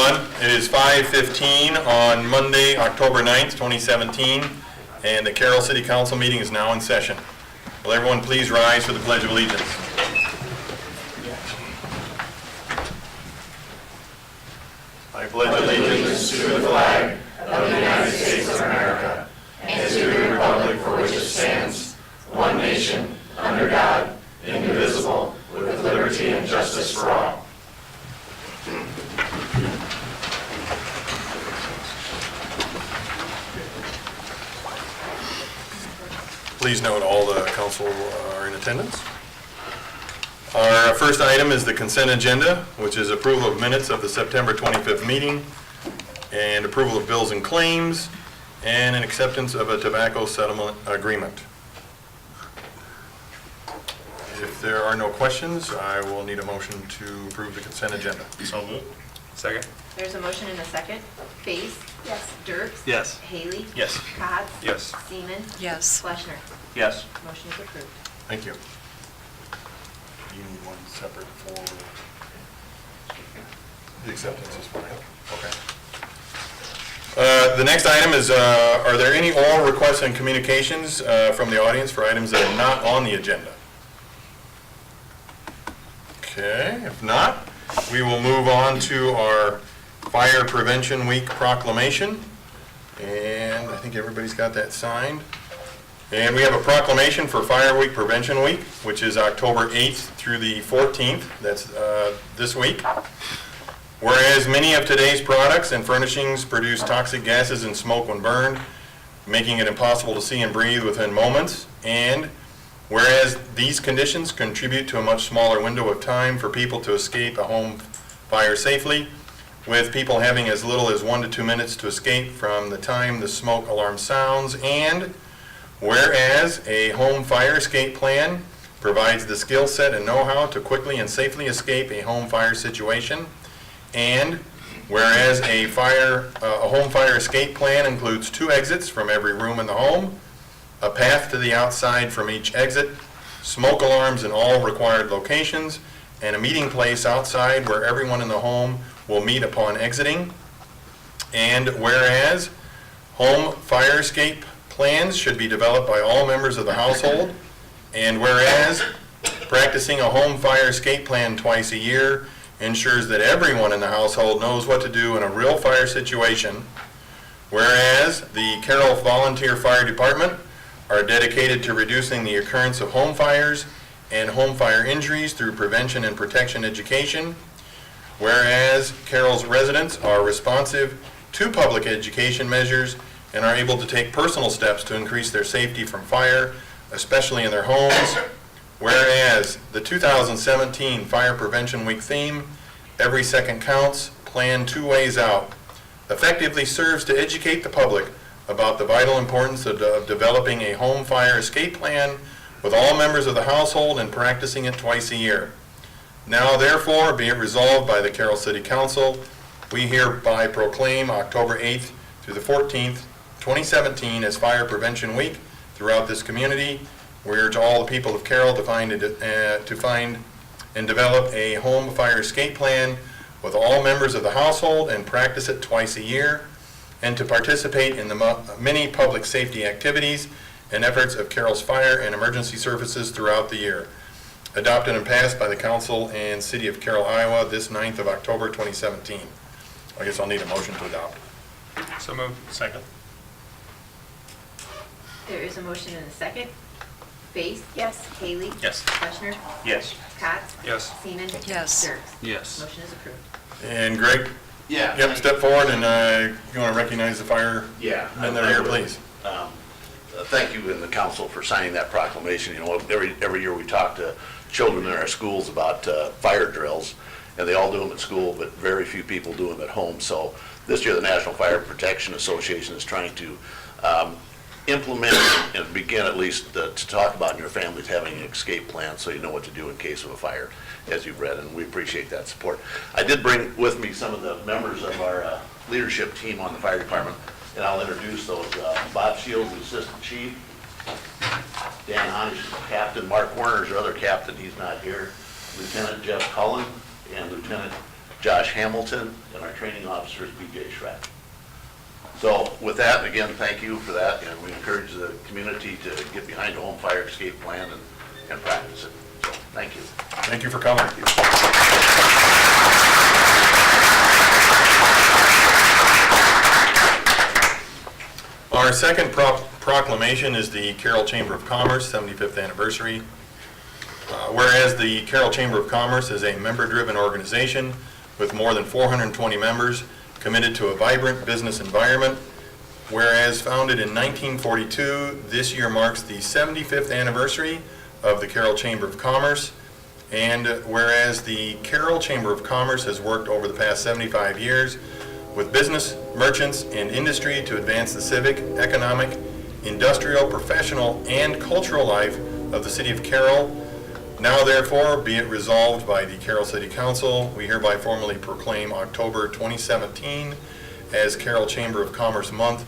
everyone. It is 5:15 on Monday, October 9th, 2017, and the Carroll City Council meeting is now in session. Will everyone please rise for the Pledge of Allegiance? I pledge allegiance to the flag of the United States of America and to the republic for which it stands, one nation, under God, indivisible, with liberty and justice for all. Please note all the council are in attendance. Our first item is the consent agenda, which is approval of minutes of the September 25th meeting and approval of bills and claims and an acceptance of a tobacco settlement agreement. If there are no questions, I will need a motion to approve the consent agenda. So moved. Second. There's a motion and a second. Face? Yes. Dirks? Yes. Haley? Yes. Cots? Yes. Seaman? Yes. Fleshner? Yes. Motion is approved. Thank you. You need one separate for the acceptance is fine. Okay. The next item is, are there any oral requests and communications from the audience for items that are not on the agenda? Okay, if not, we will move on to our Fire Prevention Week proclamation. And I think everybody's got that signed. And we have a proclamation for Fire Week Prevention Week, which is October 8th through the 14th. That's this week. Whereas many of today's products and furnishings produce toxic gases and smoke when burned, making it impossible to see and breathe within moments. And whereas these conditions contribute to a much smaller window of time for people to escape a home fire safely, with people having as little as 1 to 2 minutes to escape from the time the smoke alarm sounds. And whereas a home fire escape plan provides the skill set and know-how to quickly and safely escape a home fire situation. And whereas a home fire escape plan includes 2 exits from every room in the home, a path to the outside from each exit, smoke alarms in all required locations, and a meeting place outside where everyone in the home will meet upon exiting. And whereas home fire escape plans should be developed by all members of the household, and whereas practicing a home fire escape plan twice a year ensures that everyone in the household knows what to do in a real fire situation, whereas the Carroll Volunteer Fire Department are dedicated to reducing the occurrence of home fires and home fire injuries through prevention and protection education, whereas Carroll's residents are responsive to public education measures and are able to take personal steps to increase their safety from fire, especially in their homes, whereas the 2017 Fire Prevention Week theme, Every Second Counts, Plan 2 Ways Out, effectively serves to educate the public about the vital importance of developing a home fire escape plan with all members of the household and practicing it twice a year. Now therefore, be it resolved by the Carroll City Council, we hereby proclaim October 8th through the 14th, 2017 as Fire Prevention Week throughout this community. We urge all the people of Carroll to find and develop a home fire escape plan with all members of the household and practice it twice a year, and to participate in the many public safety activities and efforts of Carroll's fire and emergency services throughout the year. Adopted and passed by the Council and City of Carroll, Iowa, this 9th of October, 2017. I guess I'll need a motion to adopt. So moved. Second. There is a motion and a second. Face? Yes. Haley? Yes. Fleshner? Yes. Cots? Yes. Seaman? Yes. Dirks? Yes. Motion is approved. And Greg, Yeah. yep, step forward and you want to recognize the fire Yeah. men that are here, please. Thank you and the council for signing that proclamation. You know, every year we talk to children in our schools about fire drills, and they all do them at school, but very few people do them at home. So this year the National Fire Protection Association is trying to implement and begin at least to talk about in your families having an escape plan so you know what to do in case of a fire, as you've read, and we appreciate that support. I did bring with me some of the members of our leadership team on the fire department, and I'll introduce those. Bob Shields, the assistant chief. Dan Honish is the captain. Mark Werner is our other captain. He's not here. Lieutenant Jeff Cullen and Lieutenant Josh Josh Hamilton, and our training officer is BJ Schratt. So with that, again, thank you for that, and we encourage the community to get behind the home fire escape plan and practice it. So, thank you. Thank you for coming. Our second proclamation is the Carroll Chamber of Commerce 75th anniversary. Whereas the Carroll Chamber of Commerce is a member-driven organization with more than 420 members committed to a vibrant business environment. Whereas founded in 1942, this year marks the 75th anniversary of the Carroll Chamber of Commerce. And whereas the Carroll Chamber of Commerce has worked over the past 75 years with business, merchants, and industry to advance the civic, economic, industrial, professional, and cultural life of the city of Carroll. Now therefore, be it resolved by the Carroll City Council, we hereby formally proclaim October 2017 as Carroll Chamber of Commerce Month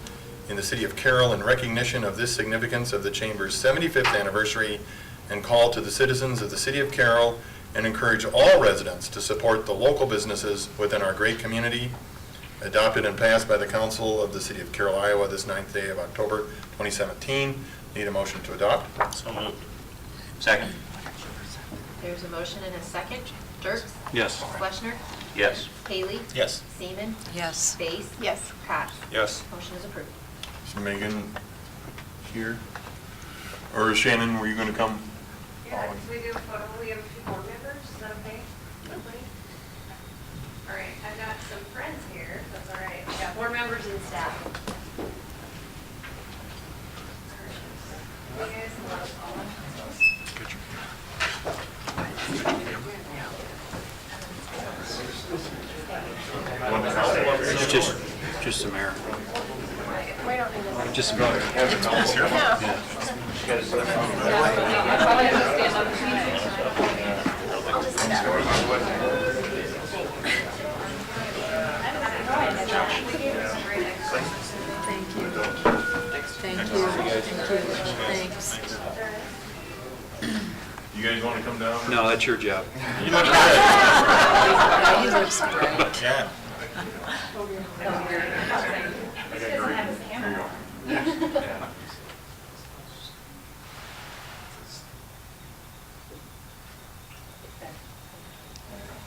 in the city of Carroll in recognition of this significance of the Chamber's 75th anniversary, and call to the citizens of the city of Carroll and encourage all residents to support the local businesses within our great community. Adopted and passed by the Council of the City of Carroll, Iowa, this 9th day of October 2017. Need a motion to adopt? So moved. Second. There's a motion and a second. Dirks? Yes. Fleshner? Yes. Haley? Yes. Seaman? Yes. Base? Yes. Cox? Yes. Motion is approved. Is Megan here? Or Shannon, were you going to come? Yeah, if we do a photo, we have a few board members, is that okay? Everybody? All right, I've got some friends here, if that's all right. We got board members and staff. All right. You guys love all of Just the mayor. We don't need this. Just the mayor. Thank you. Thank you. Thanks. You guys want to come down? No, that's your job. He looks great. Yeah.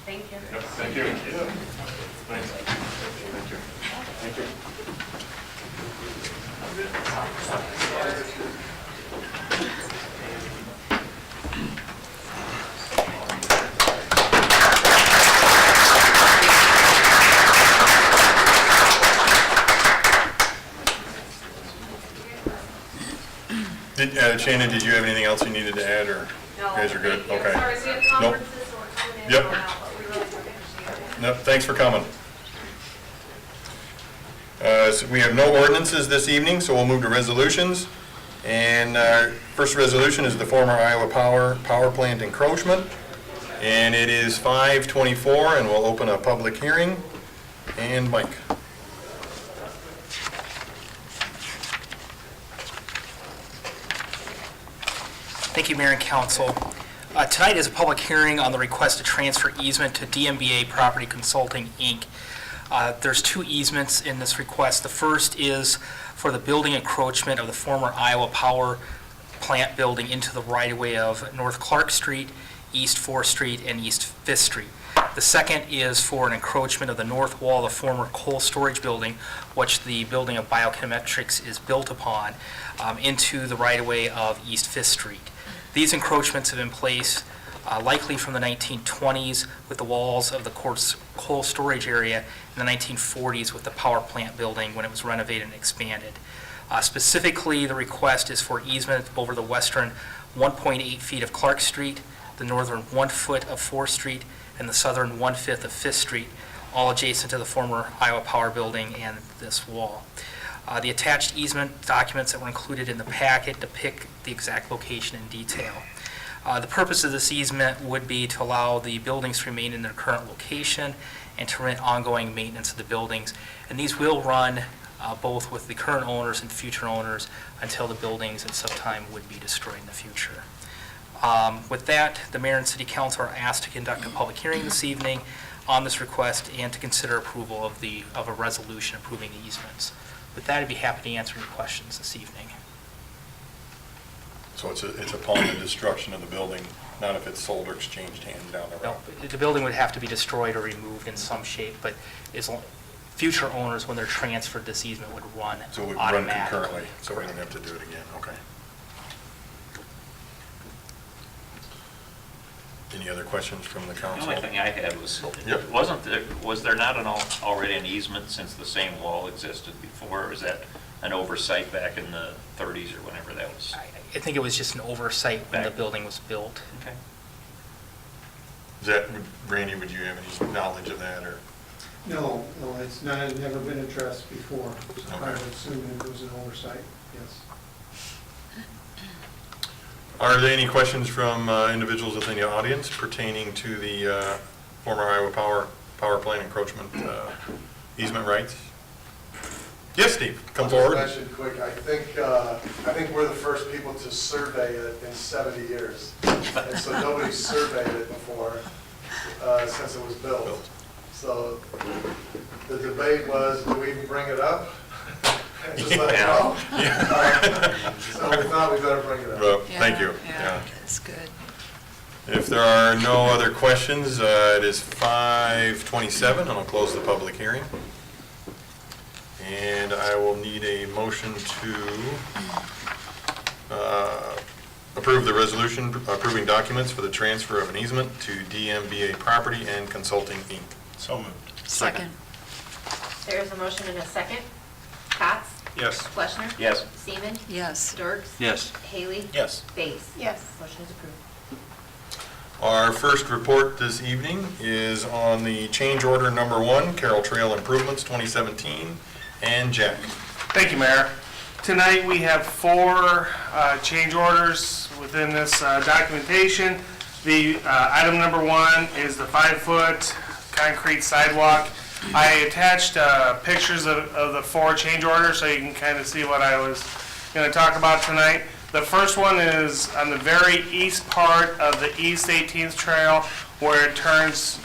Thank you. Thank you. Thanks. Thank you. Shannon, did you have anything else you needed to add, or you guys are good? Thank you. Okay. Sorry, so we have Nope. conferences, so we're coming in Yep. and out, but we really appreciate it. No, thanks for coming. So we have no ordinances this evening, so we'll move to resolutions. And our first resolution is the former Iowa Power Plant encroachment. And it is 5:24, and we'll open a public hearing. And Mike. Thank you, Mayor and Council. Tonight is a public hearing on the request to transfer easement to DMBA Property Consulting, Inc. There's two easements in this request. The first is for the building encroachment of the former Iowa Power Plant building into the right-of-way of North Clark Street, East 4th Street, and East 5th Street. The second is for an encroachment of the north wall of the former coal storage building, which the building of biokinemetrics is built upon, into the right-of-way of East 5th Street. These encroachments have been placed likely from the 1920s with the walls of the coal storage area, in the 1940s with the power plant building when it was renovated and expanded. Specifically, the request is for easement over the western 1.8 feet of Clark Street, the northern 1 foot of 4th Street, and the southern 1/5 of 5th Street, all adjacent to the former Iowa Power building and this wall. The attached easement documents that were included in the packet depict the exact location in detail. The purpose of this easement would be to allow the buildings to remain in their current location and to permit ongoing maintenance of the buildings. And these will run both with the current owners and future owners until the buildings at some time would be destroyed in the future. With that, the mayor and city council are asked to conduct a public hearing this evening on this request and to consider approval of a resolution approving the easements. With that, I'd be happy to answer any questions this evening. So it's upon the destruction of the building, not if it's sold or exchanged hands down the No, road? the building would have to be destroyed or removed in some shape, but future owners, when they're transferred, this easement would run So it would run automatically. concurrently, so we don't have to do it again, okay. Any other questions from the The council? only thing I had was, Yep. was there not already an easement since the same wall existed before? Or was that an oversight back in the 30s or whenever that was? I think it was just an oversight when the Back. building was built. Okay. Is that, Randy, would you have any knowledge of that, or? No, it's not, never been addressed before, so I Okay. would assume it was an oversight, yes. Are there any questions from individuals within the audience pertaining to the former Iowa power plant encroachment easement rights? Yes, Steve, come forward. I'll just mention quick, I think we're the first people to survey it in 70 years. And so nobody's surveyed it before, since it was built. So the debate was, do we even bring it up? And just let it go? So we thought we better bring it up. Well, thank you. Yeah. That's good. If there are no other questions, it is 5:27, and I'll close the public hearing. And I will need a motion to approve the resolution approving documents for the transfer of an easement to DMBA Property and Consulting, Inc. So moved. Second. There's a motion and a second. Cots? Yes. Fleshner? Yes. Seaman? Yes. Dirks? Yes. Haley? Yes. Base? Yes. Motion is approved. Our first report this evening is on the change order number 1, Carroll Trail Improvements 2017, and Jack. Thank you, Mayor. Tonight, we have 4 change orders within this documentation. The item number 1 is the 5-foot concrete sidewalk. I attached pictures of the 4 change orders so you can kind of see what I was going to talk about tonight. The first one is on the very east part of the East 18th Trail where it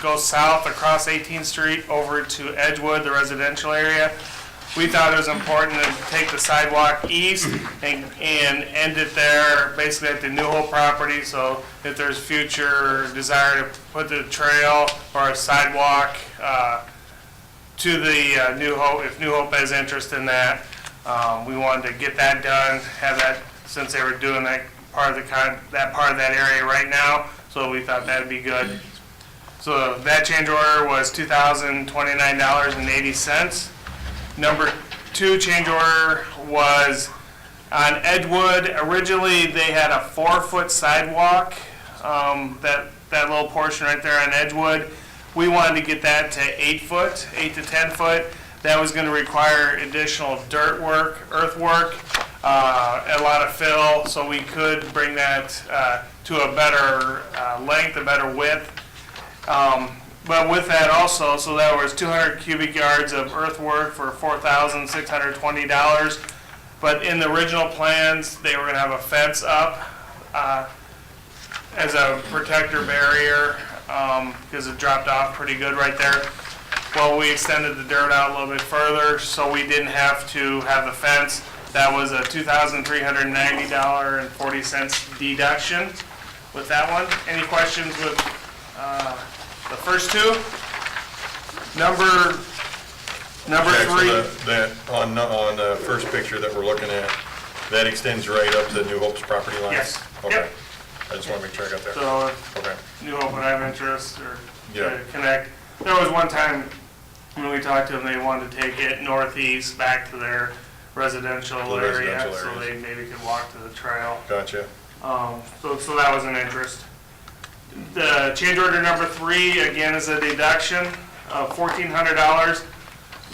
goes south across 18th Street over to Edgewood, the residential area. We thought it was important to take the sidewalk east and end it there, basically at the New Hope property, so if there's future desire to put the trail or a sidewalk to the New Hope, if New Hope has interest in that, we wanted to get that done, have that, since they were doing that part of that area right now, so we thought that'd be good. So that change order was $2,029.80. Number 2 change order was on Edgewood. Originally, they had a 4-foot sidewalk, that little portion right there on Edgewood. We wanted to get that to 8 foot, 8 to 10 foot. That was going to require additional dirt work, earthwork, a lot of fill, so we could bring that to a better length, a better width. But with that also, so that was 200 cubic yards of earthwork for $4,620. But in the original plans, they were going to have a fence up as a protector barrier because it dropped off pretty good right there. Well, we extended the dirt out a little bit further, so we didn't have to have the fence. That was a $2,390.40 deduction with that one. Any questions with the first 2? Number Jack, so 3. that on the first picture that we're looking at, that extends right up to New Hope's property line? Yes. Okay. Yep. I just want to make sure I got that. So Okay. New Hope would have interest or Yeah. to connect. There was one time when we talked to them, they wanted to take it northeast back to their residential To the area, residential so they areas. maybe could walk to the trail. Gotcha. So that was an interest. The change order number 3, again, is a deduction of $1,400.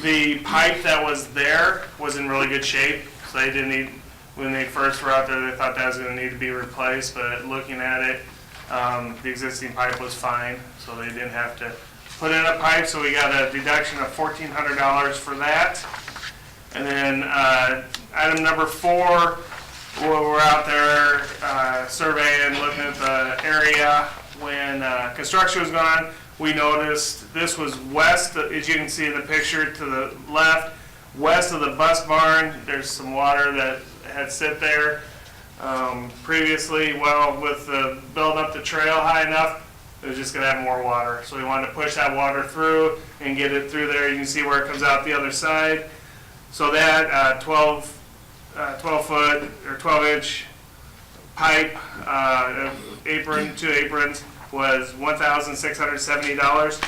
The pipe that was there was in really good shape, so they didn't need, when they first were out there, they thought that was gonna need to be replaced, but looking at it, the existing pipe was fine, so they didn't have to put in a pipe, so we got a deduction of $1,400 for that. And then item number 4, we're out there surveying, looking at the area when construction was going on. we noticed this was west, as you can see in the picture to the left, west of the bus barn. There's some water that had sit there previously. Well, with the building up the trail high enough, it was just going to have more water. So we wanted to push that water through and get it through there. You can see where it comes out the other side. So that 12 foot or 12-inch pipe, apron, 2 aprons, was $1,670.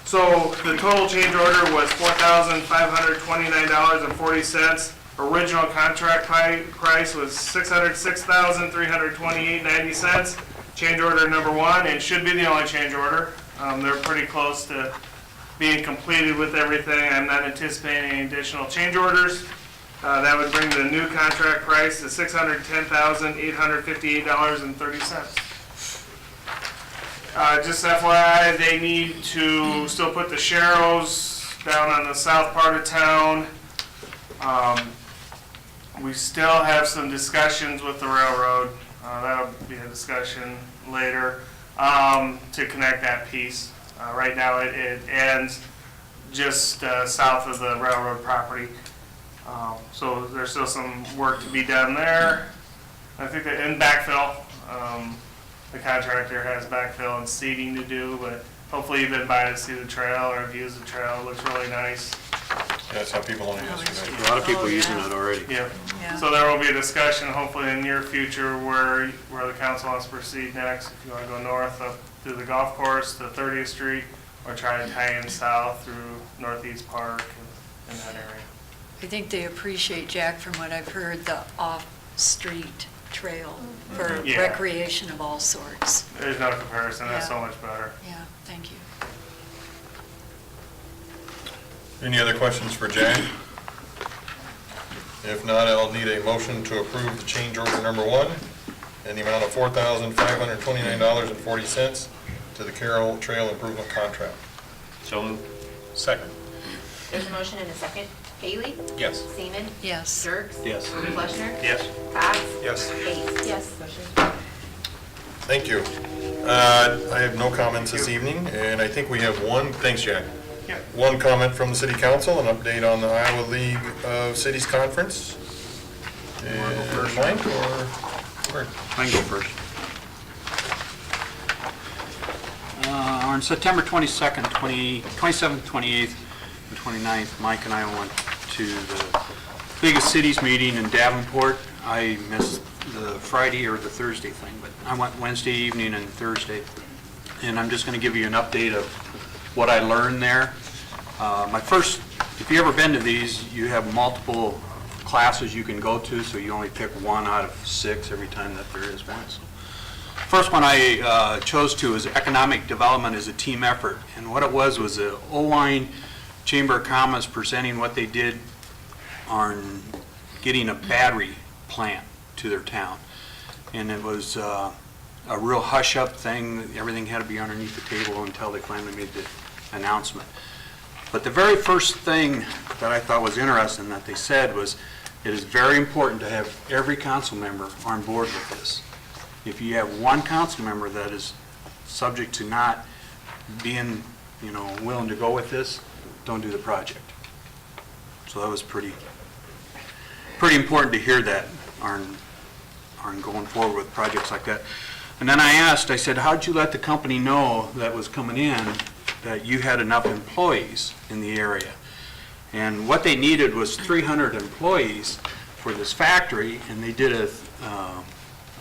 So the total change order was $4,529.40. Original contract price was $606,328.90. Change order number 1, and should be the only change order. They're pretty close to being completed with everything. I'm not anticipating any additional change orders. That would bring the new contract price to $610,858.30. Just FYI, they need to still put the sharrows down on the south part of town. We still have some discussions with the railroad. That'll be a discussion later to connect that piece. Right now it ends just south of the railroad property. So there's still some work to be done there. I think that in backfill, the contractor has backfill and seeding to do, but hopefully you've been by to see the trail or have used the trail. It looks really nice. Yeah, that's how people only use it. A lot of people using it already. Yeah. Yeah. So there will be a discussion hopefully in the near future where the council wants to proceed next. If you want to go north up through the golf course to 30th Street or try to tie in south through Northeast Park and in that area. I think they appreciate, Jack, from what I've heard, the off-street trail for Yeah. recreation of all sorts. There's no comparison. That's Yeah. so much better. Yeah, thank you. Any other questions for Jack? If not, I'll need a motion to approve the change order number 1 in the amount of $4,529.40 to the Carroll Trail Improvement Contract. So moved. Second. There's a motion and a second. Haley? Yes. Seaman? Yes. Dirks? Yes. Fleischner? Yes. Cox? Yes. Base? Yes. Thank you. I have no comments this evening, and I think we have one, thanks, Jack. Yeah. One comment from the City Council, an update on the Iowa League of Cities Conference. Mike or? I can go first. On September 22nd, 27th, 28th, and 29th, Mike and I went to the League of Cities meeting in Davenport. I missed the Friday or the Thursday thing, but I went Wednesday evening and Thursday. And I'm just going to give you an update of what I learned there. If you've ever been to these, you have multiple classes you can go to, so you only pick 1 out of 6 every time that there is one. So, first one I chose to is economic development as a team effort. And what it was the Owine Chamber of Commerce presenting what they did on getting a battery plant to their town. And it was a real hush-up thing. Everything had to be underneath the table until they finally made the announcement. But the very first thing that I thought was interesting that they said was, it is very important to have every council member on board with this. If you have one council member that is subject to not being, willing to go with this, don't do the project. So that was pretty important to hear that on going forward with projects like that. And then I said, how'd you let the company know that was coming in that you had enough employees in the area? And what they needed was 300 employees for this factory, and they did a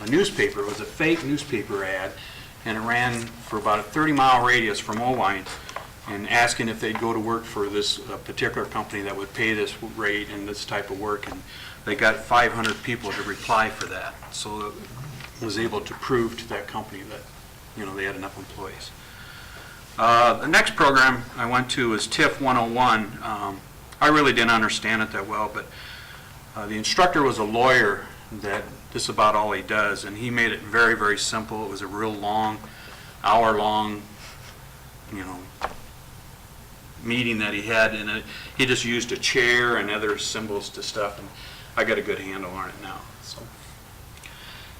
newspaper. It was a fake newspaper ad, and it ran for about a 30-mile radius from Owine, and asking if they'd go to work for this particular company that would pay this rate and this type of work. And they got 500 people to reply for that. So it was able to prove to that company that, they had enough employees. The next program I went to was TIF 101. I really didn't understand it that well, but the instructor was a lawyer that this is about all he does, and he made it very, very simple. It was a real long, hour-long, meeting that he had, and he just used a chair and other symbols to stuff, and I got a good handle on it now. So.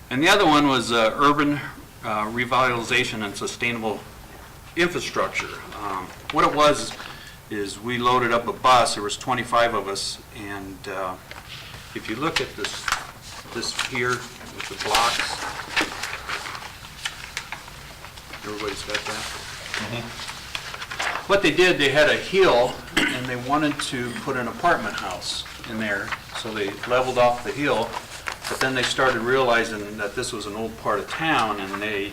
And the other one was urban revitalization and sustainable infrastructure. What it was is we loaded up a bus, there was 25 of us, and if you look at this here with the blocks, everybody's got that? What they did, they had a hill, and they wanted to put an apartment house in there, so they leveled off the hill, but then they started realizing that this was an old part of town, and they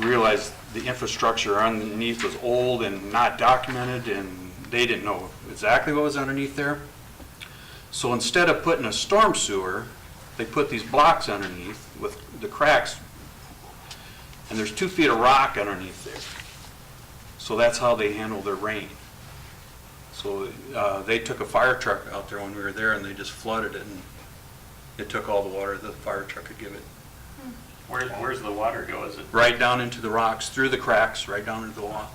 realized the infrastructure underneath was old and not documented, and they didn't know exactly what was underneath there. So instead of putting a storm sewer, they put these blocks underneath with the cracks, and there's 2 feet of rock underneath there. So that's how they handle their rain. So they took a fire truck out there when we were there, and they just flooded it, and it took all the water that the fire truck could give it. Where's the water go? Is it? Right down into the rocks, through the cracks, right down into the wall.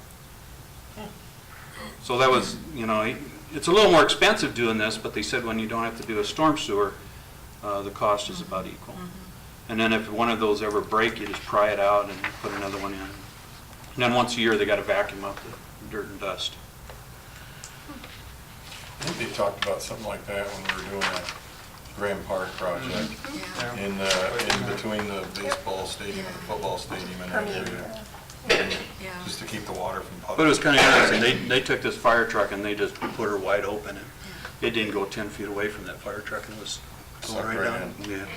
So that was, it's a little more expensive doing this, but they said when you don't have to do a storm sewer, the cost is about equal. And then if one of those ever break, you just pry it out and put another one in. And then once a year, they got to vacuum up the dirt and dust. I think they talked about something like that when we were doing that Graham Park project in between the baseball stadium and the football stadium and that area. Yeah. Just to keep the water from puddling. But it was kind of interesting. They took this fire truck and they just put her wide open, and it didn't go 10 feet away from that fire truck, and it was going Sucked right right down. Yeah.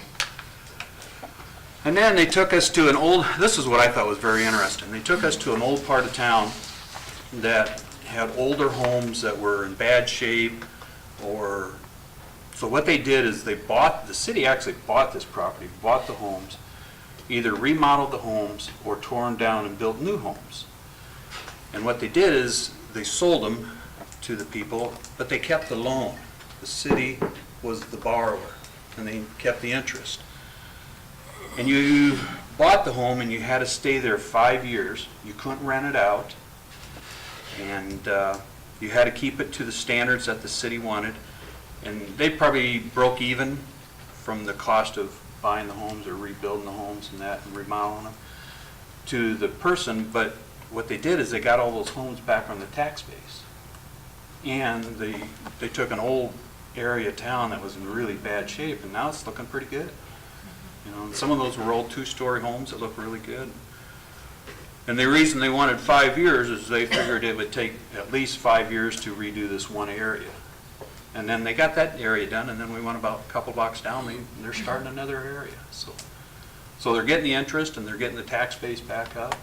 And then they took us to this is what I thought was very interesting. They took us to an old part of town that had older homes that were in bad shape, so what they did is the city actually bought this property, bought the homes, either remodeled the homes or torn down and built new homes. And what they did is they sold them to the people, but they kept the loan. The city was the borrower, and they kept the interest. And you bought the home and you had to stay there 5 years. You couldn't rent it out. And you had to keep it to the standards that the city wanted. And they probably broke even from the cost of buying the homes or rebuilding the homes and remodeling them to the person. But what they did is they got all those homes back on the tax base. And they took an old area of town that was in really bad shape, and now it's looking pretty good. And some of those were old 2-story homes that look really good. And the reason they wanted 5 years is they figured it would take at least 5 years to redo this one area. And then they got that area done, and then we went about a couple blocks down, they're starting another area. So they're getting the interest, and they're getting the tax base back up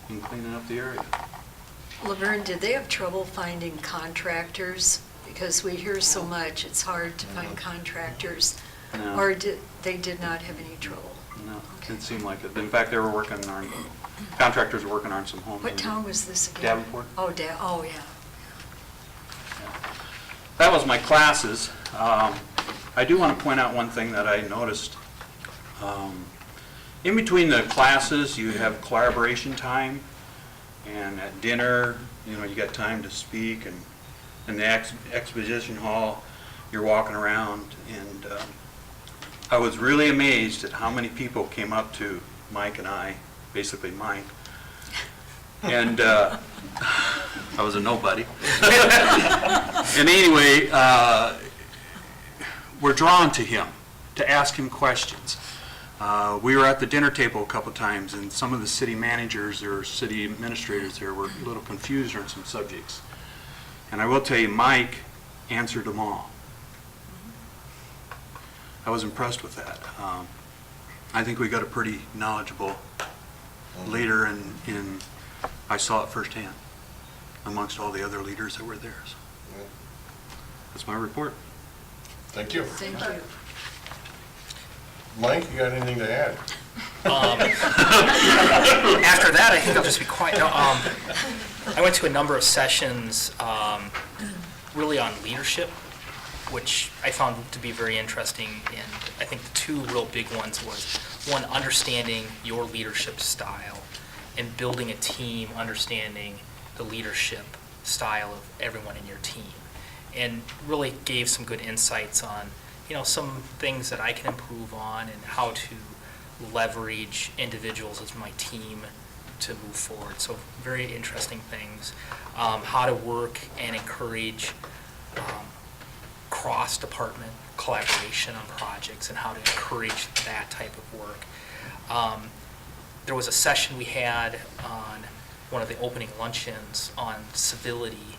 and cleaning up the area. Laverne, did they have trouble finding contractors? Because we hear so much, it's hard to find contractors. No. Or they did not have any trouble? No, it seemed like it. In fact, they were contractors were working on some homes. What town was this again? Davenport. Oh, yeah. That was my classes. I do want to point out one thing that I noticed. In between the classes, you have collaboration time, and at dinner, you got time to speak, and in the exposition hall, you're walking around, and I was really amazed at how many people came up to Mike and I, basically Mike, and I was a nobody. And anyway, we're drawn to him, to ask him questions. We were at the dinner table a couple times, and some of the city managers or city administrators there were a little confused on some subjects. And I will tell you, Mike answered them all. I was impressed with that. I think we got a pretty knowledgeable leader, and I saw it firsthand amongst all the other leaders that were there. So that's my report. Thank you. Thank you. Mike, you got anything to add? After that, I think I'll just be quiet. No, I went to a number of sessions really on leadership, which I found to be very interesting. And I think the 2 real big ones was, one, understanding your leadership style and building a team, understanding the leadership style of everyone in your team. And really gave some good insights on, some things that I can improve on and how to leverage individuals as my team to move forward. So very interesting things. How to work and encourage cross-department collaboration on projects and how to encourage that type of work. There was a session we had on one of the opening luncheons on civility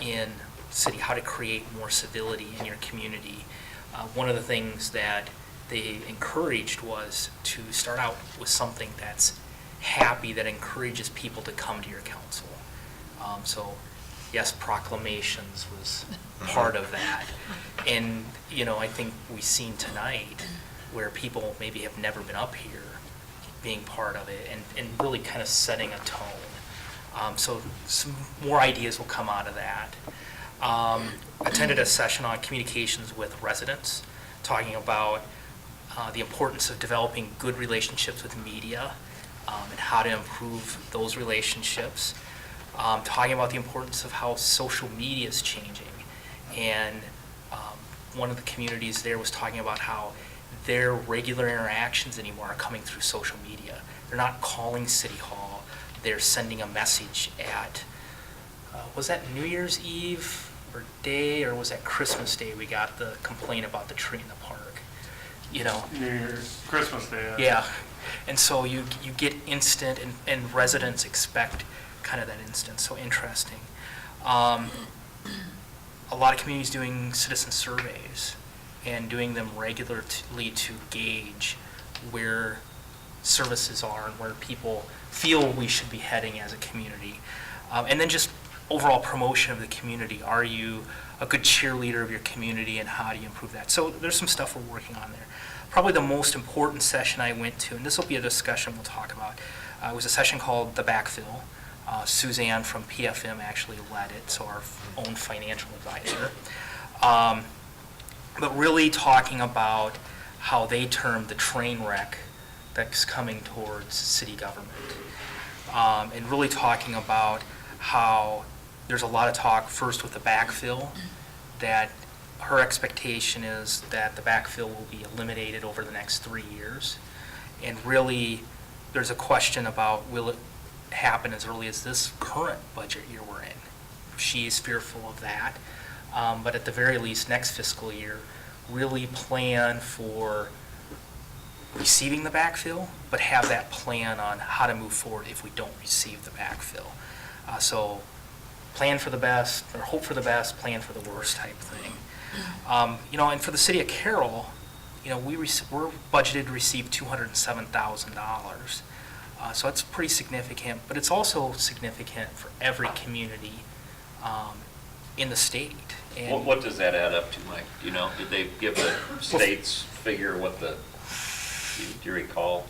in city, how to create more civility in your community. One of the things that they encouraged was to start out with something that's happy, that encourages people to come to your council. So yes, proclamations was part of that. And, you know, I think we've seen tonight where people maybe have never been up here being part of it and really kind of setting a tone. So some more ideas will come out of that. Attended a session on communications with residents, talking about the importance of developing good relationships with media and how to improve those relationships. Talking about the importance of how social media is changing. And one of the communities there was talking about how their regular interactions anymore are coming through social media. They're not calling City Hall, they're sending a message at, was that New Year's Eve or day, or was that Christmas Day we got the complaint about the tree in the park? You know? New Year's, Christmas Day. Yeah, and so you get instant, and residents expect kind of that instant, so interesting. A lot of communities doing citizen surveys and doing them regularly to gauge where services are and where people feel we should be heading as a community. And then just overall promotion of the community. Are you a good cheerleader of your community, and how do you improve that? So there's some stuff we're working on there. Probably the most important session I went to, and this will be a discussion we'll talk about, was a session called The Backfill. Suzanne from PFM actually led it, so our own financial advisor. But really talking about how they termed the train wreck that's coming towards city government. And really talking about how there's a lot of talk first with the backfill, that her expectation is that the backfill will be eliminated over the next 3 years. And really, there's a question about, will it happen as early as this current budget year we're in? She is fearful of that. But at the very least, next fiscal year, really plan for receiving the backfill, but have that plan on how to move forward if we don't receive the backfill. So plan for the best, or hope for the best, plan for the worst type thing. You know, and for the city of Carroll, you know, we're budgeted to receive $207,000. So it's pretty significant, but it's also significant for every community in the state. And What does that add up to, Mike? Do you know, did they give the state's figure what the, do you recall?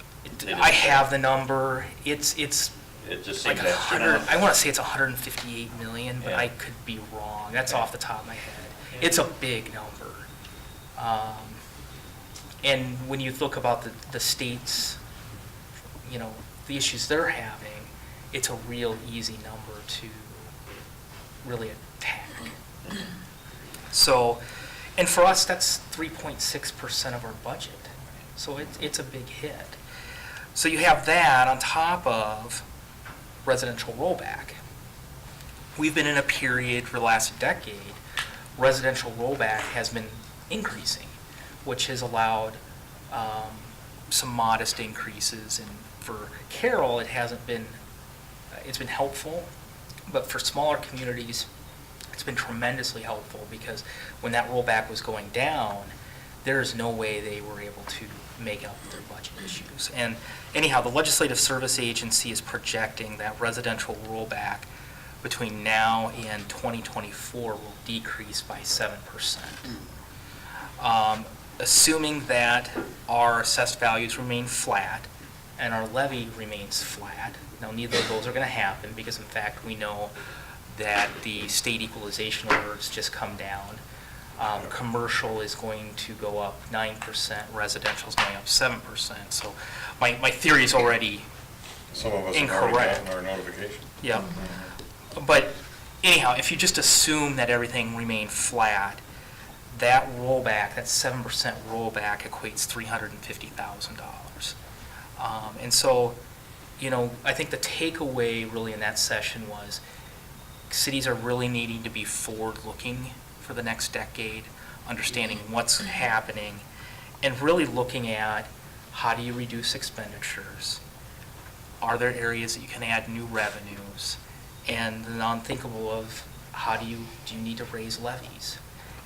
I have the number. It's It just like seems 100, I want to say it's 158 million, but Yeah. I could be wrong. That's off the top of my head. It's a big number. And when you look about the states, you know, the issues they're having, it's a real easy number to really attack. So, and for us, that's 3.6% of our budget. So it's a big hit. So you have that on top of residential rollback. We've been in a period for the last decade, residential rollback has been increasing, which has allowed some modest increases. And for Carroll, it hasn't been, it's been helpful, but for smaller communities, it's been tremendously helpful, because when that rollback was going down, there's no way they were able to make up their budget issues. And anyhow, the Legislative Service Agency is projecting that residential rollback between now and 2024 will decrease by 7%. Assuming that our assessed values remain flat and our levy remains flat. Now, neither of those are going to happen, because in fact we know that the state equalization order has just come down. Commercial is going to go up 9%, residential is going up 7%. So my theory is already Some of us have already incorrect. gotten our notification. Yeah. But anyhow, if you just assume that everything remained flat, that rollback, that 7% rollback equates $350,000. And so I think the takeaway really in that session was cities are really needing to be forward-looking for the next decade, understanding what's happening, and really looking at how do you reduce expenditures? Are there areas that you can add new revenues? And the non-thinkable of do you need to raise levies?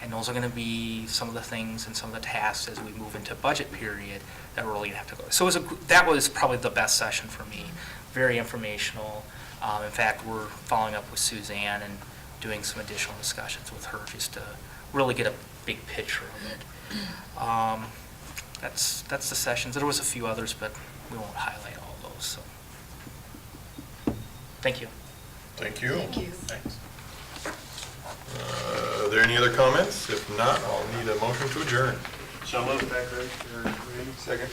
And those are going to be some of the things and some of the tasks as we move into budget period that we're really going to have to go. So that was probably the best session for me. Very informational. In fact, we're following up with Suzanne and doing some additional discussions with her just to really get a big picture of it. That's the sessions. There was a few others, but we won't highlight all those. So, thank you. Thank you. Thank you. Thanks. Are there any other comments? If not, I'll need a motion to adjourn. So moved. Second.